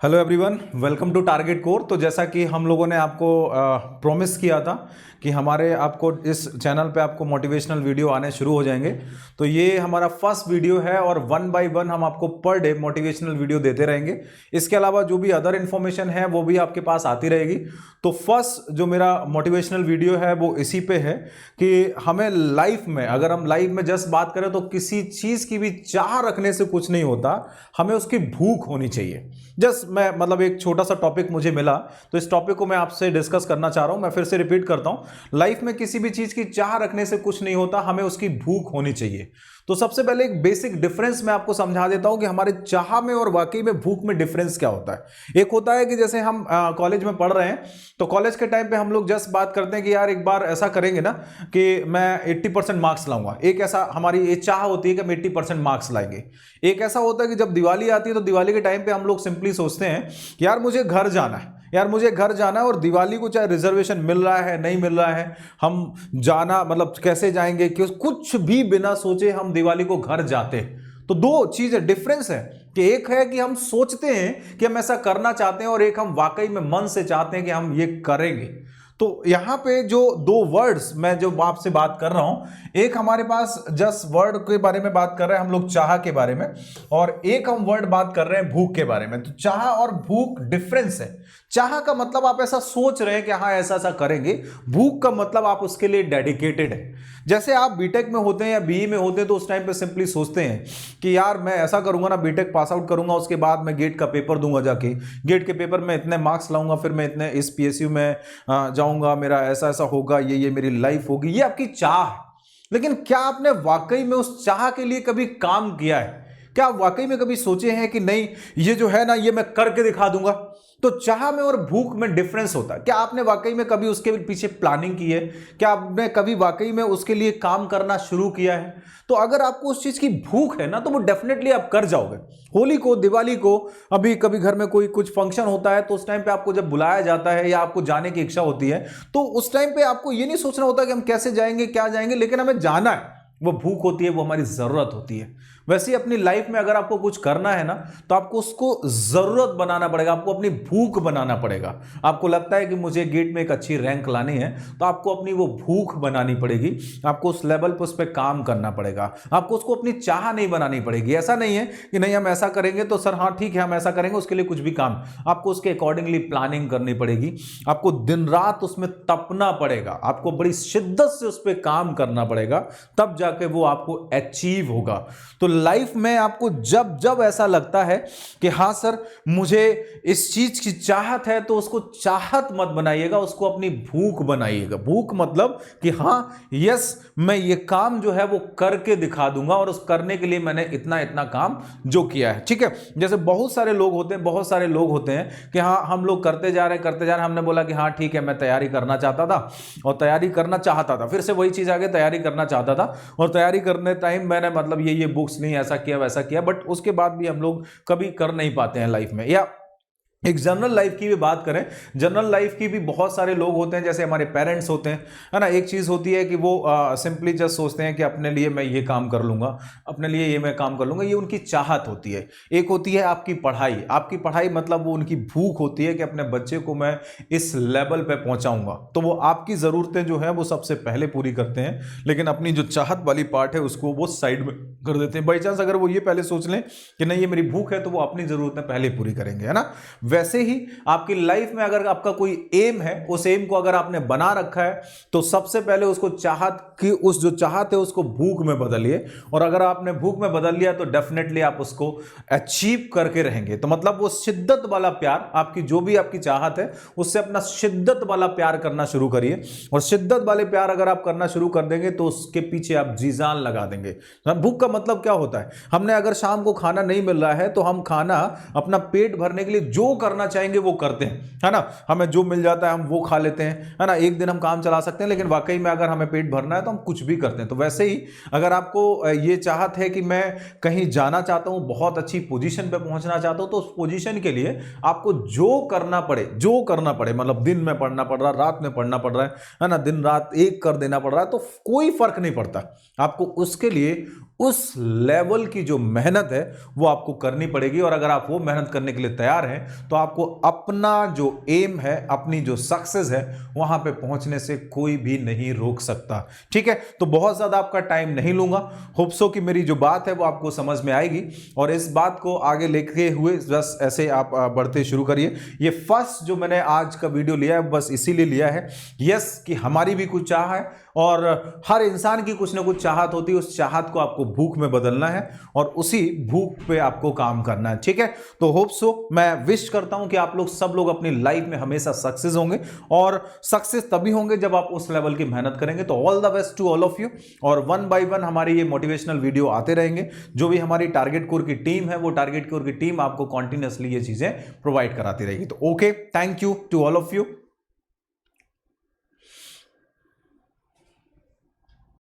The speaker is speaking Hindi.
Hello everyone, welcome to target core. तो जैसा कि हम लोगों ने आपको प्रॉमिस किया था कि हमारे आपको इस चैनल पे आपको मोटिवेशनल वीडियो आने शुरू हो जाएंगे। तो ये हमारा फर्स्ट वीडियो है और वन बाय वन हम आपको पर डे मोटिवेशनल वीडियो देते रहेंगे। इसके अलावा जो भी अदर इन्फॉर्मेशन है वो भी आपके पास आती रहेगी। तो फर्स्ट जो मेरा मोटिवेशनल वीडियो है वो इसी पे है कि हमें लाइफ में, अगर हम लाइफ में जस्ट बात करें तो किसी चीज़ की भी चाह रखने से कुछ नहीं होता, हमें उसकी भूख होनी चाहिए। जस्ट मैं मतलब एक छोटा सा टॉपिक मुझे मिला तो इस टॉपिक को मैं आपसे डिस्कस करना चाह रहा हूं। मैं फिर से रिपीट करता हूं, लाइफ में किसी भी चीज की चाह रखने से कुछ नहीं होता, हमें उसकी भूख होनी चाहिए। तो सबसे पहले एक बेसिक डिफरेंस मैं आपको समझा देता हूं कि हमारे चाह में और वाकई में भूख में डिफरेंस क्या होता है। एक होता है कि जैसे हम कॉलेज में पढ़ रहे हैं तो कॉलेज के टाइम पे हम लोग जस्ट बात करते हैं कि यार एक बार ऐसा करेंगे ना कि मैं 80% मार्क्स लाऊंगा। एक ऐसा हमारी ये चाह होती है कि हम 80% मार्क्स लाएंगे। एक ऐसा होता है कि जब दिवाली आती है तो दिवाली के टाइम पे हम लोग सिंपली सोचते हैं कि यार मुझे घर जाना है, यार मुझे घर जाना है। और दिवाली को चाहे रिजर्वेशन मिल रहा है नहीं मिल रहा है, हम जाना मतलब कैसे जाएंगे, कि कुछ भी बिना सोचे हम दिवाली को घर जाते हैं। तो दो चीजें डिफरेंस है कि एक है कि हम सोचते हैं कि हम ऐसा करना चाहते हैं और एक हम वाकई में मन से चाहते हैं कि हम ये करेंगे। तो यहां पे जो दो वर्ड्स मैं जो आपसे बात कर रहा हूं, एक हमारे पास जस्ट वर्ड के बारे में बात कर रहे हैं हम लोग, चाह के बारे में, और एक हम वर्ड बात कर रहे हैं भूख के बारे में। तो चाह और भूख डिफरेंस है। चाह का मतलब आप ऐसा सोच रहे हैं कि हाँ ऐसा ऐसा करेंगे, भूख का मतलब आप उसके लिए डेडिकेटेड है। जैसे आप बीटेक में होते हैं या बीई में होते हैं तो उस टाइम पे सिंपली सोचते हैं कि यार मैं ऐसा करूंगा ना, बीटेक पास आउट करूंगा, उसके बाद मैं गेट का पेपर दूंगा, जाके गेट के पेपर में इतने मार्क्स लाऊंगा, फिर मैं इतने इस पीएसयू में जाऊंगा, मेरा ऐसा ऐसा होगा, ये मेरी लाइफ होगी। ये आपकी चाह है। लेकिन क्या आपने वाकई में उस चाह के लिए कभी काम किया है? क्या आप वाकई में कभी सोचे हैं कि नहीं ये जो है ना ये मैं करके दिखा दूंगा? तो चाह में और भूख में डिफरेंस होता है। क्या आपने वाकई में कभी उसके पीछे प्लानिंग की है? क्या आपने कभी वाकई में उसके लिए काम करना शुरू किया है? तो अगर आपको उस चीज की भूख है ना तो वो डेफिनेटली आप कर जाओगे। होली को, दिवाली को, अभी कभी घर में कोई कुछ फंक्शन होता है तो उस टाइम पे आपको जब बुलाया जाता है या आपको जाने की इच्छा होती है तो उस टाइम पे आपको ये नहीं सोचना होता कि हम कैसे जाएंगे क्या जाएंगे, लेकिन हमें जाना है। वो भूख होती है, वो हमारी जरूरत होती है। वैसे ही अपनी लाइफ में अगर आपको कुछ करना है ना तो आपको उसको जरूरत बनाना पड़ेगा, आपको अपनी भूख बनाना पड़ेगा। आपको लगता है कि मुझे गेट में एक अच्छी रैंक लानी है तो आपको अपनी वो भूख बनानी पड़ेगी, आपको उस लेवल पर उस पर काम करना पड़ेगा। आपको उसको अपनी चाह नहीं बनानी पड़ेगी। ऐसा नहीं है कि नहीं हम ऐसा करेंगे तो सर हाँ ठीक है हम ऐसा करेंगे, उसके लिए कुछ भी काम, आपको उसके अकॉर्डिंगली प्लानिंग करनी पड़ेगी। आपको दिन रात उसमें तपना पड़ेगा, आपको बड़ी शिद्दत से उस पर काम करना पड़ेगा, तब जाके वो आपको अचीव होगा। तो लाइफ में आपको जब जब ऐसा लगता है कि हाँ सर मुझे इस चीज की चाहत है, तो उसको चाहत मत बनाइएगा, उसको अपनी भूख बनाइएगा। भूख मतलब कि हाँ यस मैं ये काम जो है वो करके दिखा दूंगा और उस करने के लिए मैंने इतना इतना काम जो किया है। ठीक है, जैसे बहुत सारे लोग होते हैं कि हाँ हम लोग करते जा रहे हैं, हमने बोला कि हाँ ठीक है मैं तैयारी करना चाहता था और तैयारी करना चाहता था, फिर से वही चीज आगे तैयारी करना चाहता था और तैयारी करने टाइम मैंने मतलब ये बुक्स नहीं ऐसा किया वैसा किया, बट उसके बाद भी हम लोग कभी कर नहीं पाते हैं लाइफ में। या एक जनरल लाइफ की भी बात करें, जनरल लाइफ की भी बहुत सारे लोग होते हैं, जैसे हमारे पेरेंट्स होते हैं, है ना। एक चीज होती है कि वो सिंपली जस्ट सोचते हैं कि अपने लिए मैं ये काम कर लूंगा, अपने लिए ये मैं काम कर लूंगा, ये उनकी चाहत होती है। एक होती है आपकी पढ़ाई मतलब वो उनकी भूख होती है कि अपने बच्चे को मैं इस लेवल पे पहुंचाऊंगा। तो वो आपकी जरूरतें जो है वो सबसे पहले पूरी करते हैं, लेकिन अपनी जो चाहत वाली पार्ट है उसको वो साइड में कर देते हैं। बाई चांस अगर वो ये पहले सोच लें कि नहीं ये मेरी भूख है तो वो अपनी जरूरतें पहले पूरी करेंगे, है ना। वैसे ही आपकी लाइफ में अगर आपका कोई एम है, उस एम को अगर आपने बना रखा है तो सबसे पहले उसको चाहत की, उस जो चाहत है उसको भूख में बदलिए। और अगर आपने भूख में बदल लिया तो डेफिनेटली आप उसको अचीव करके रहेंगे। तो मतलब वो शिद्दत वाला प्यार, आपकी जो भी आपकी चाहत है उससे अपना शिद्दत वाला प्यार करना शुरू करिए। और शिद्दत वाले प्यार अगर आप करना शुरू कर देंगे तो उसके पीछे आप जी जान लगा देंगे। भूख का मतलब क्या होता है, हमने अगर शाम को खाना नहीं मिल रहा है तो हम खाना अपना पेट भरने के लिए जो करना चाहेंगे वो करते हैं, है ना। हमें जो मिल जाता है हम वो खा लेते हैं, है ना। एक दिन हम काम चला सकते हैं, लेकिन वाकई में अगर हमें पेट भरना है तो हम कुछ भी करते हैं। तो वैसे ही अगर आपको ये चाहत है कि मैं कहीं जाना चाहता हूं, बहुत अच्छी पोजीशन पे पहुंचना चाहता हूं, तो उस पोजीशन के लिए आपको जो करना पड़े मतलब दिन में पढ़ना पड़ रहा है, रात में पढ़ना पड़ रहा है ना, दिन रात एक कर देना पड़ रहा है, तो कोई फर्क नहीं पड़ता। आपको उसके लिए उस लेवल की जो मेहनत है वो आपको करनी पड़ेगी। और अगर आप वो मेहनत करने के लिए तैयार हैं तो आपको अपना जो एम है, अपनी जो सक्सेस है, वहां पे पहुंचने से कोई भी नहीं रोक सकता। ठीक है, तो बहुत ज्यादा आपका टाइम नहीं लूंगा। होप सो कि मेरी जो बात है वो आपको समझ में आएगी और इस बात को आगे लेके हुए बस ऐसे आप बढ़ते शुरू करिए। ये फर्स्ट जो मैंने आज का वीडियो लिया है बस इसीलिए लिया है यस कि हमारी भी कुछ चाह है और हर इंसान की कुछ ना कुछ चाहत होती है। उस चाहत को आपको भूख में बदलना है और उसी भूख पे आपको काम करना है। ठीक है, तो होप सो, मैं विश करता हूं कि आप लोग सब लोग अपनी लाइफ में हमेशा सक्सेस होंगे और सक्सेस तभी होंगे जब आप उस लेवल की मेहनत करेंगे। तो all the best to all of you. और वन बाय वन हमारे ये मोटिवेशनल वीडियो आते रहेंगे। जो भी हमारी टारगेट कोर की टीम है वो टारगेट कोर की टीम आपको कॉन्टिन्यूसली ये चीजें प्रोवाइड कराती रहेगी। तो okay, thank you to all of you.